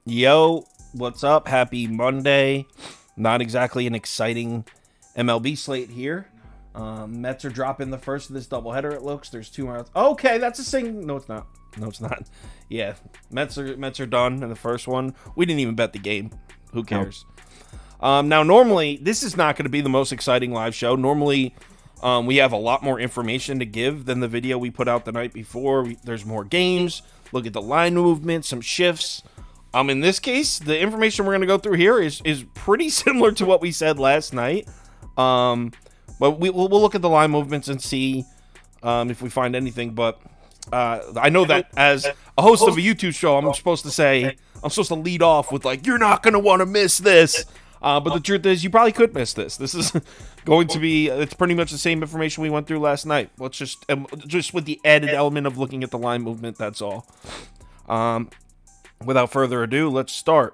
Yo, what's up? Happy Monday. Not exactly an exciting MLB slate here. Mets are dropping the first of this doubleheader. It looks there's 2 rounds. Okay, that's a sing. No, it's not. No, it's not. Yeah, Mets are done in the first one. We didn't even bet the game. Who cares? Now, normally this is not going to be the most exciting live show. Normally, we have a lot more information to give than the video we put out the night before. There's more games. Look at the line movement, some shifts. In this case, the information we're going to go through here is pretty similar to what we said last night. But we'll look at the line movements and see if we find anything. But I know that as a host of a YouTube show, I'm supposed to lead off with like, you're not going to want to miss this. But the truth is, you probably could miss this. This is going to be, it's pretty much the same information we went through last night. Let's just with the added element of looking at the line movement, that's all. Without further ado, let's start.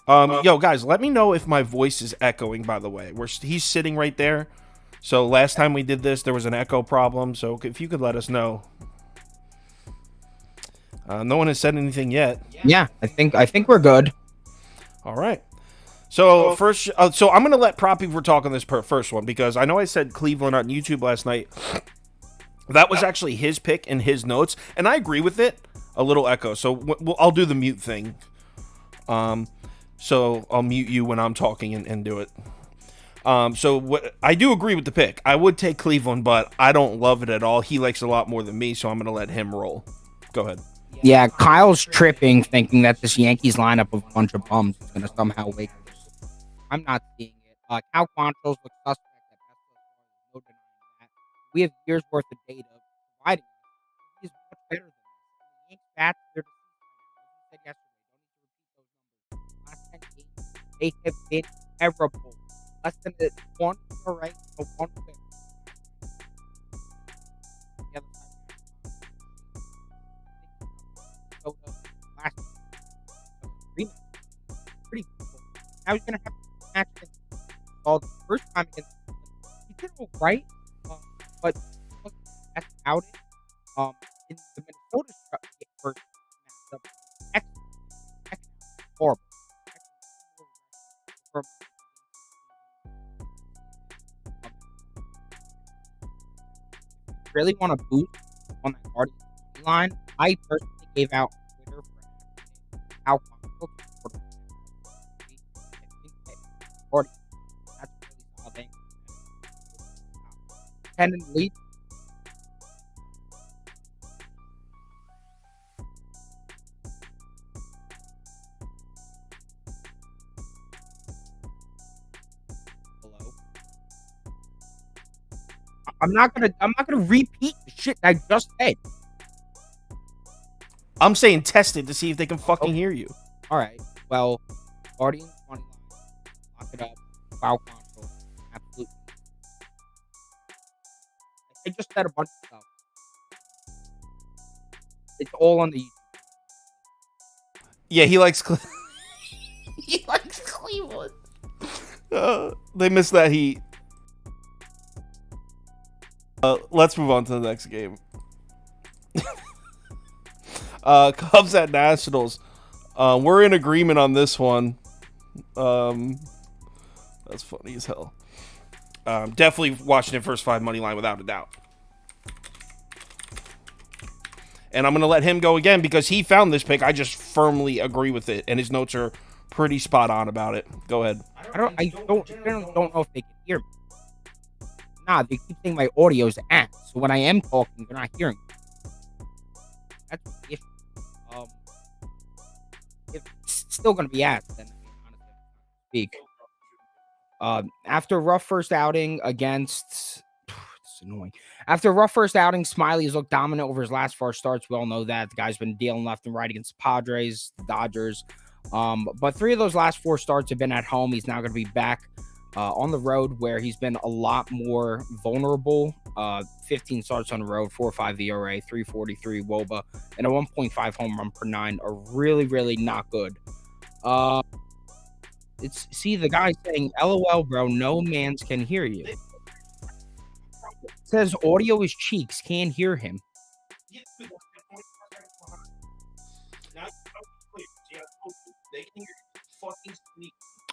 Yo, guys, let me know if my voice is echoing, by the way. He's sitting right there. So last time we did this, there was an echo problem. So if you could let us know. No one has said anything yet. Yeah, I think we're good. All right. So first, so I'm going to let Prop Beaver talk on this first one because I know I said Cleveland on YouTube last night. That was actually his pick and his notes, and I agree with it. A little echo, so I'll do the mute thing. So I'll mute you when I'm talking and do it. I do agree with the pick. I would take Cleveland, but I don't love it at all. He likes it a lot more than me, so I'm going to let him roll. Go ahead. Yeah, Kyle's tripping, thinking that this Yankees lineup of a bunch of bums is going to somehow wake up. I'm not seeing it. Cal Quantrill looks suspect at best. No denying that. We have years worth of data providing us. He's much better than us. The Yankees bats, they're said yesterday. Don't need to repeat those numbers. Last 10 games, they have been terrible. Less than one right, so one win. The other side, last pretty cool. Now he's gonna have to match it all the first time against. He did all right, but that's out it. In the Minnesota first matchup, excellent, horrible. Really want to boost on that Guardian line. I personally gave out Twitter for how Guardian. That's a really solid thing. 10 in the lead. I'm not gonna repeat the shit I just said. I'm saying test it to see if they can fucking hear you. All right. Well, Guardian 20 line, lock it up. Foul control, absolutely. I just said a bunch of stuff. It's all on the YouTube. Yeah, he likes he likes Cleveland. They missed that heat. Let's move on to the next game. Cubs at Nationals. We're in agreement on this one. That's funny as hell. Definitely Washington first 5 money line without a doubt. And I'm going to let him go again because he found this pick. I just firmly agree with it, and his notes are pretty spot on about it. Go ahead. I don't know if they can hear me. Nah, they keep saying my audio's ass. So when I am talking, they're not hearing me. That's the issue. If it's still going to be ass, then honestly, speak. After a rough first outing against, it's annoying. After a rough first outing, Smiley has looked dominant over his last 4 starts. We all know that the guy's been dealing left and right against the Padres, the Dodgers. But 3 of those last 4 starts have been at home. He's now going to be back on the road where he's been a lot more vulnerable. 15 starts on the road, 4.5 ERA, 3.43 WOBA, and a 1.5 home run per 9 are really, really not good. See the guy saying, LOL, bro, no mans can hear you. It says audio is cheeks, can't hear him.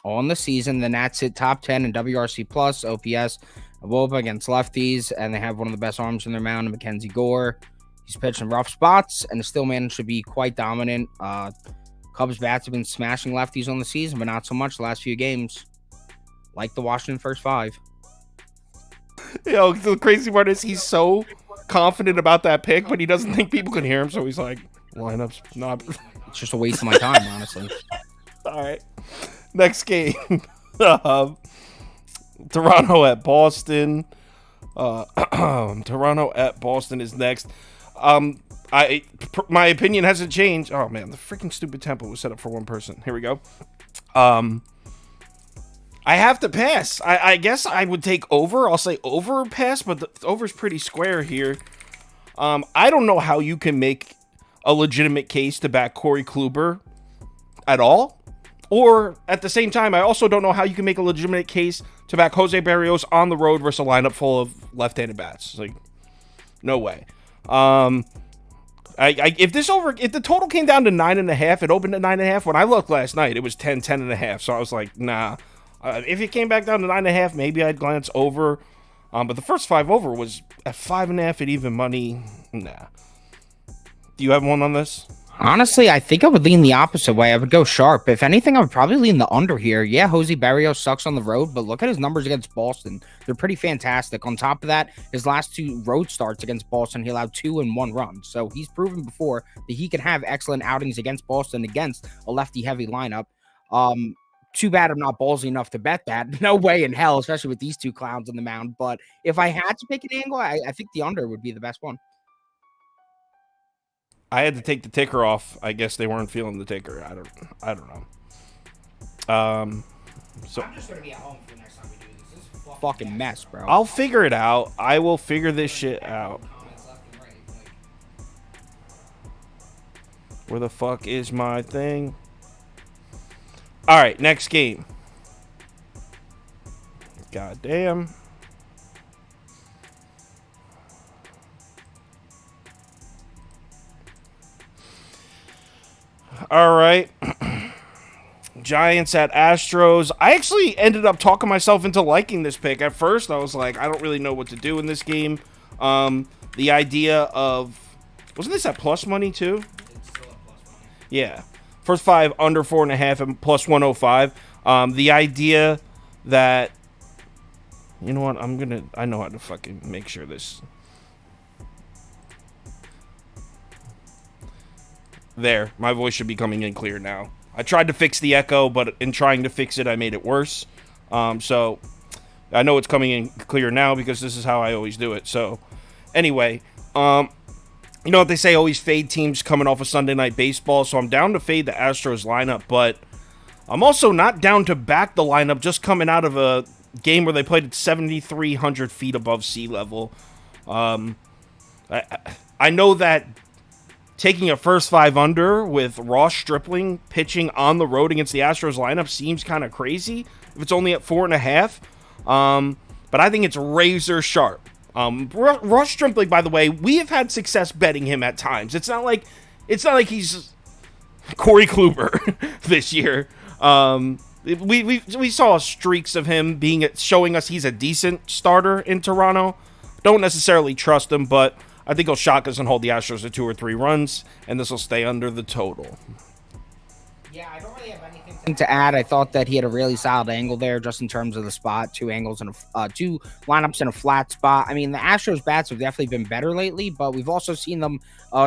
On the season, the Nats hit top 10 in WRC plus, OPS, WOBA against lefties, and they have one of the best arms in their mound, Mackenzie Gore. He's pitched in rough spots and still managed to be quite dominant. Cubs bats have been smashing lefties on the season, but not so much the last few games, like the Washington first five. Yo, the crazy part is he's so confident about that pick, but he doesn't think people can hear him, so he's like, lineups not. It's just a waste of my time, honestly. All right. Next game. Toronto at Boston. Toronto at Boston is next. My opinion hasn't changed. Oh man, the freaking stupid tempo was set up for one person. Here we go. I have to pass. I guess I would take over. I'll say over pass, but the over's pretty square here. I don't know how you can make a legitimate case to back Corey Kluber at all. Or, at the same time, I also don't know how you can make a legitimate case to back Jose Barrios on the road versus a lineup full of left-handed bats. Like, no way. If the total came down to 9.5, it opened at 9.5. When I looked last night, it was 10.5. So I was like, nah. If it came back down to 9.5, maybe I'd glance over. But the first 5 over was at 5.5 at even money. Nah. Do you have one on this? Honestly, I think I would lean the opposite way. I would go sharp. If anything, I would probably lean the under here. Yeah, Jose Barrios sucks on the road, but look at his numbers against Boston. They're pretty fantastic. On top of that, his last 2 road starts against Boston, he allowed 2 and 1 run. So he's proven before that he can have excellent outings against Boston against a lefty-heavy lineup. Too bad I'm not ballsy enough to bet that. No way in hell, especially with these 2 clowns on the mound. But if I had to pick an angle, I think the under would be the best one. I had to take the ticker off. I guess they weren't feeling the ticker. I don't know. So I'm just gonna be at home for the next time we do this. This is a fucking mess, bro. I'll figure it out. I will figure this shit out. Where the fuck is my thing? All right, next game. God damn. All right. Giants at Astros. I actually ended up talking myself into liking this pick. At first, I was like, I don't really know what to do in this game. The idea of... Wasn't this at plus money, too? It's still at plus money. Yeah. First 5 under 4.5 and plus 105. The idea that... You know what? I know how to fucking make sure this... There, my voice should be coming in clear now. I tried to fix the echo, but in trying to fix it, I made it worse. So I know it's coming in clear now because this is how I always do it. So anyway, you know what they say, always fade teams coming off of Sunday Night Baseball. So I'm down to fade the Astros lineup, but I'm also not down to back the lineup just coming out of a game where they played at 7,300 feet above sea level. I know that taking a first 5 under with Ross Stripling pitching on the road against the Astros lineup seems kind of crazy if it's only at 4.5. But I think it's razor sharp. Ross Stripling, by the way, we have had success betting him at times. It's not like he's Corey Kluber this year. We saw streaks of him showing us he's a decent starter in Toronto. Don't necessarily trust him, but I think he'll shock us and hold the Astros to 2 or 3 runs, and this will stay under the total. Yeah, I don't really have anything to add. I thought that he had a really solid angle there, just in terms of the spot. 2 angles and 2 lineups in a flat spot. I mean, the Astros bats have definitely been better lately, but we've also seen them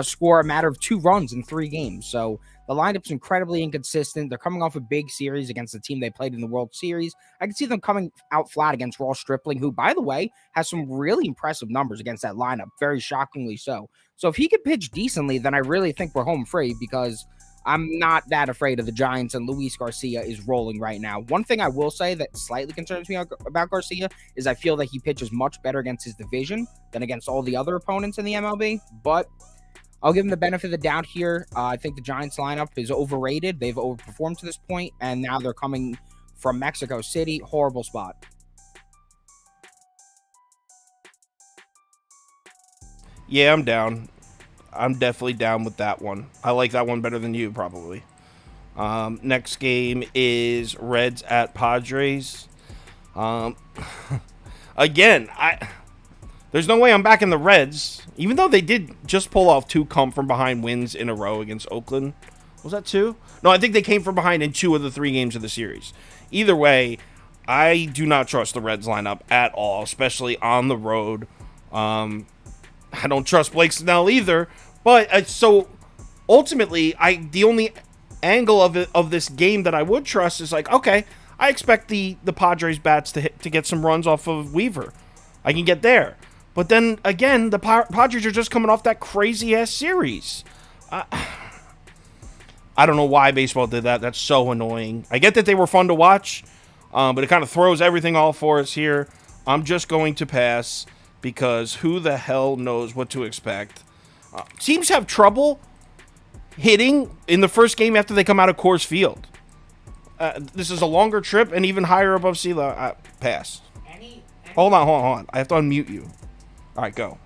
score a matter of 2 runs in 3 games. So the lineup's incredibly inconsistent. They're coming off a big series against the team they played in the World Series. I can see them coming out flat against Ross Stripling, who, by the way, has some really impressive numbers against that lineup, very shockingly so. So if he could pitch decently, then I really think we're home free, because I'm not that afraid of the Giants, and Luis Garcia is rolling right now. One thing I will say that slightly concerns me about Garcia is I feel that he pitches much better against his division than against all the other opponents in the MLB, but I'll give him the benefit of the doubt here. I think the Giants lineup is overrated. They've overperformed to this point, and now they're coming from Mexico City. Horrible spot. Yeah, I'm down. I'm definitely down with that one. I like that one better than you, probably. Next game is Reds at Padres. Again, there's no way I'm backing the Reds, even though they did just pull off 2 come-from-behind wins in a row against Oakland. Was that 2? No, I think they came from behind in 2 of the 3 games of the series. Either way, I do not trust the Reds lineup at all, especially on the road. I don't trust Blake Snell either, but so ultimately, the only angle of this game that I would trust is like, okay, I expect the Padres bats to get some runs off of Weaver. I can get there. But then, again, the Padres are just coming off that crazy-ass series. I don't know why baseball did that. That's so annoying. I get that they were fun to watch, but it kind of throws everything all for us here. I'm just going to pass because who the hell knows what to expect. Teams have trouble hitting in the first game after they come out of Coors Field. This is a longer trip and even higher above sea level. Pass. Hold on. I have to unmute you. All right, go.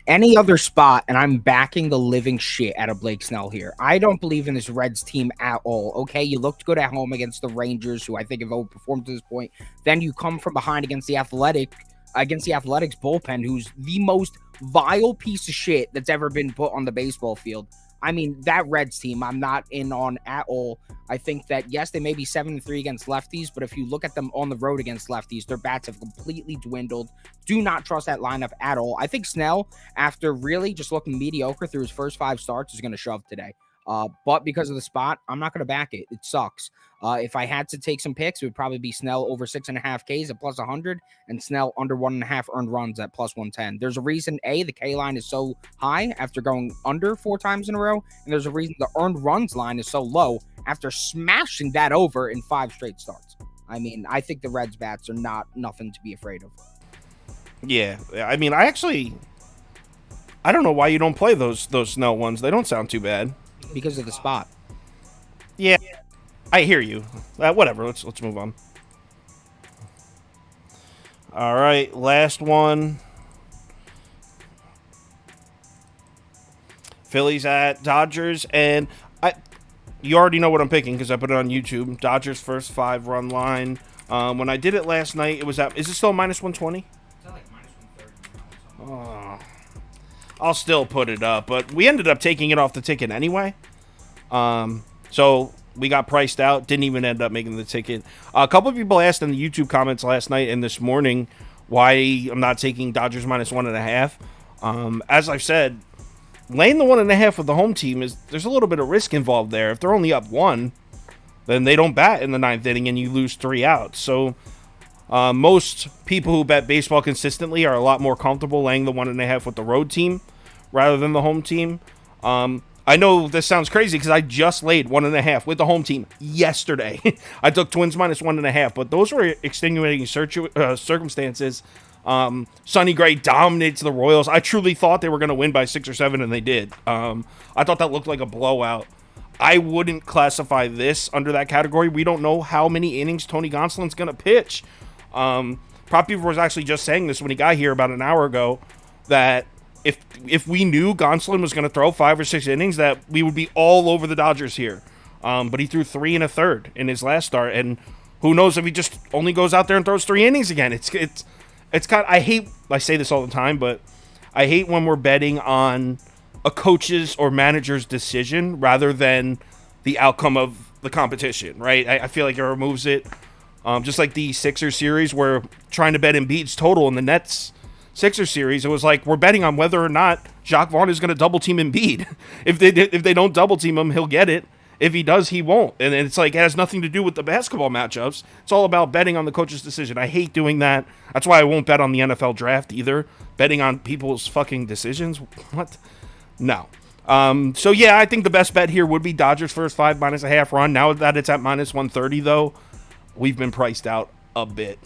Any other spot, and I'm backing the living shit out of Blake Snell here. I don't believe in this Reds team at all. Okay, you looked good at home against the Rangers, who I think have overperformed to this point. Then you come from behind against the Athletics bullpen, who's the most vile piece of shit that's ever been put on the baseball field. I mean, that Reds team, I'm not in on at all. I think that, yes, they may be 7-3 against lefties, but if you look at them on the road against lefties, their bats have completely dwindled. Do not trust that lineup at all. I think Snell, after really just looking mediocre through his first 5 starts, is going to shove today. But because of the spot, I'm not going to back it. It sucks. If I had to take some picks, it would probably be Snell over 6.5 Ks at plus 100 and Snell under 1.5 earned runs at plus 110. There's a reason, the K line is so high after going under 4 times in a row. And there's a reason the earned runs line is so low after smashing that over in 5 straight starts. I mean, I think the Reds bats are nothing to be afraid of. Yeah, I mean, I don't know why you don't play those Snell ones. They don't sound too bad. Because of the spot. Yeah, I hear you. Whatever. Let's move on. All right, last one. Phillies at Dodgers, and you already know what I'm picking because I put it on YouTube. Dodgers first 5-run line. When I did it last night, it was at. Is it still minus 120? It's like minus 130. Oh. I'll still put it up, but we ended up taking it off the ticket anyway. So we got priced out, didn't even end up making the ticket. A couple of people asked in the YouTube comments last night and this morning why I'm not taking Dodgers minus 1.5. As I've said, laying the 1.5 with the home team there's a little bit of risk involved there. If they're only up 1, then they don't bat in the 9th inning and you lose 3 outs. So most people who bet baseball consistently are a lot more comfortable laying the 1.5 with the road team rather than the home team. I know this sounds crazy because I just laid 1.5 with the home team yesterday. I took Twins minus 1.5, but those were extenuating circumstances. Sonny Gray dominates the Royals. I truly thought they were going to win by 6 or 7, and they did. I thought that looked like a blowout. I wouldn't classify this under that category. We don't know how many innings Tony Gonsolin's going to pitch. Prop Beaver was actually just saying this when he got here about an hour ago, that if we knew Gonsolin was going to throw 5 or 6 innings, that we would be all over the Dodgers here. But he threw 3 1/3 in his last start, and who knows if he just only goes out there and throws 3 innings again. It's kind of, I say this all the time, but I hate when we're betting on a coach's or manager's decision rather than the outcome of the competition, right? I feel like it removes it. Just like the Sixers series, where trying to bet Embiid's total in the Nets Sixers series, it was like we're betting on whether or not Jacques Vaughn is going to double team Embiid. If they don't double team him, he'll get it. If he does, he won't. And it's like it has nothing to do with the basketball matchups. It's all about betting on the coach's decision. I hate doing that. That's why I won't bet on the NFL draft either. Betting on people's fucking decisions. What? No. So yeah, I think the best bet here would be Dodgers first 5 minus a half run. Now that it's at minus 130 though, we've been priced out a bit.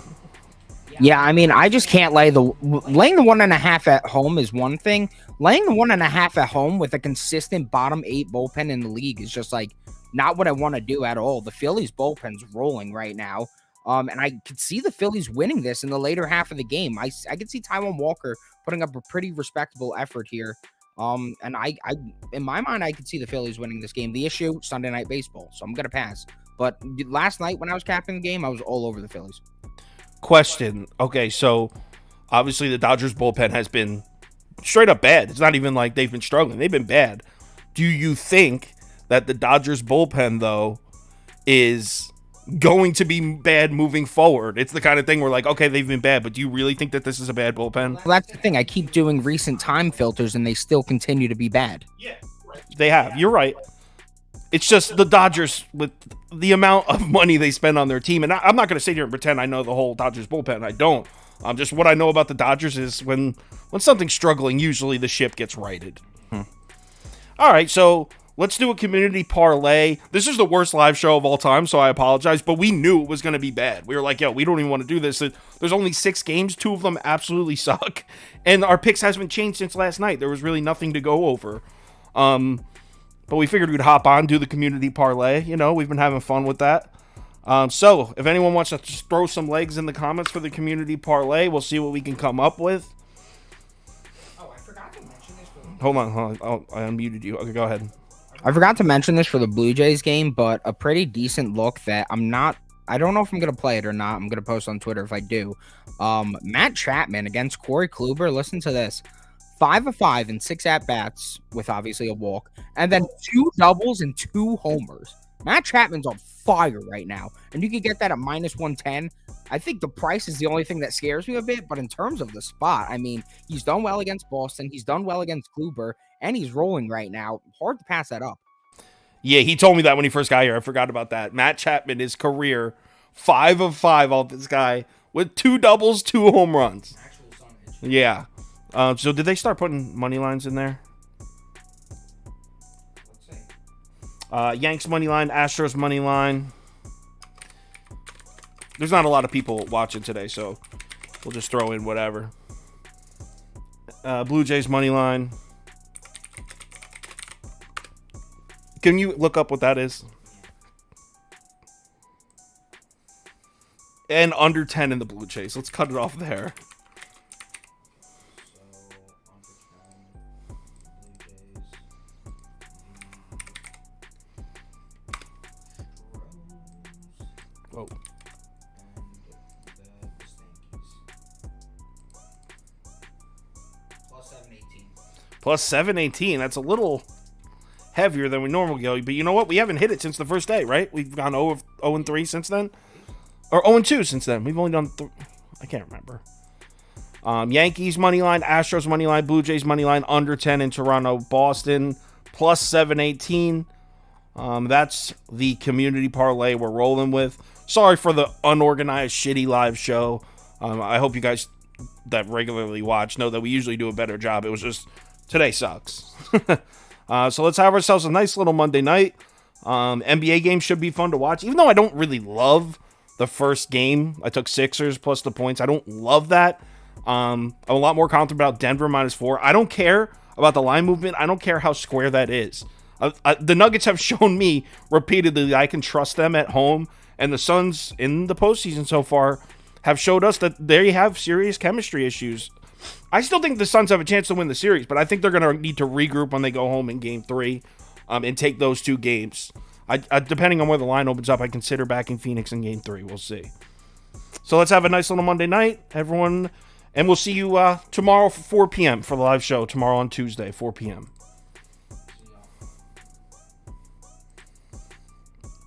Yeah, I mean, I just can't laying the 1.5 at home is one thing. Laying the 1.5 at home with a consistent bottom 8 bullpen in the league is just like not what I want to do at all. The Phillies bullpen's rolling right now. And I could see the Phillies winning this in the later half of the game. I could see Taijuan Walker putting up a pretty respectable effort here. And I in my mind, I could see the Phillies winning this game. The issue, Sunday Night Baseball, so I'm gonna pass. But last night when I was capping the game, I was all over the Phillies. Question. Okay, so obviously the Dodgers bullpen has been straight up bad. It's not even like they've been struggling. They've been bad. Do you think that the Dodgers bullpen, though, is going to be bad moving forward? It's the kind of thing where, like, okay, they've been bad, but do you really think that this is a bad bullpen? Well, that's the thing. I keep doing recent time filters, and they still continue to be bad. Yeah, they have. You're right. It's just the Dodgers, with the amount of money they spend on their team, and I'm not going to sit here and pretend I know the whole Dodgers bullpen. I don't. Just what I know about the Dodgers is when something's struggling, usually the ship gets righted. All right, so let's do a community parlay. This is the worst live show of all time, so I apologize, but we knew it was going to be bad. We were like, yo, we don't even want to do this. There's only 6 games. 2 of them absolutely suck, and our picks hasn't changed since last night. There was really nothing to go over. But we figured we'd hop on, do the community parlay. You know, we've been having fun with that. So if anyone wants to just throw some legs in the comments for the community parlay, we'll see what we can come up with. Oh, I forgot to mention this. Hold on. Oh, I unmuted you. Okay, go ahead. I forgot to mention this for the Blue Jays game, but a pretty decent look that I don't know if I'm going to play it or not. I'm going to post on Twitter if I do. Matt Chapman against Corey Kluber. Listen to this. 5 of 5 in 6 at-bats with obviously a walk, and then 2 doubles and 2 homers. Matt Chapman's on fire right now, and you can get that at -110. I think the price is the only thing that scares me a bit, but in terms of the spot, I mean, he's done well against Boston, he's done well against Kluber, and he's rolling right now. Hard to pass that up. Yeah, he told me that when he first got here. I forgot about that. Matt Chapman, his career, 5 of 5 off this guy with 2 doubles, 2 home runs. Yeah. So did they start putting money lines in there? Yanks money line, Astros money line. There's not a lot of people watching today, so we'll just throw in whatever. Blue Jays money line. Can you look up what that is? And under 10 in the Blue Jays. Let's cut it off there. Whoa. Plus 718. That's a little heavier than we normally go. But you know what? We haven't hit it since the first day, right? We've gone 0-3 since then. Or 0-2 since then. We've only done... I can't remember. Yankees money line, Astros money line, Blue Jays money line, under 10 in Toronto, Boston, plus 718. That's the community parlay we're rolling with. Sorry for the unorganized, shitty live show. I hope you guys that regularly watch know that we usually do a better job. It was just, today sucks. So let's have ourselves a nice little Monday night. NBA game should be fun to watch. Even though I don't really love the first game, I took Sixers plus the points. I don't love that. I'm a lot more confident about Denver -4. I don't care about the line movement. I don't care how square that is. The Nuggets have shown me repeatedly that I can trust them at home, and the Suns in the postseason so far have showed us that they have serious chemistry issues. I still think the Suns have a chance to win the series, but I think they're going to need to regroup when they go home in Game 3 and take those 2 games. Depending on where the line opens up, I consider backing Phoenix in Game 3. We'll see. So let's have a nice little Monday night, everyone, and we'll see you tomorrow for 4 p.m. for the live show, tomorrow on Tuesday, 4 p.m.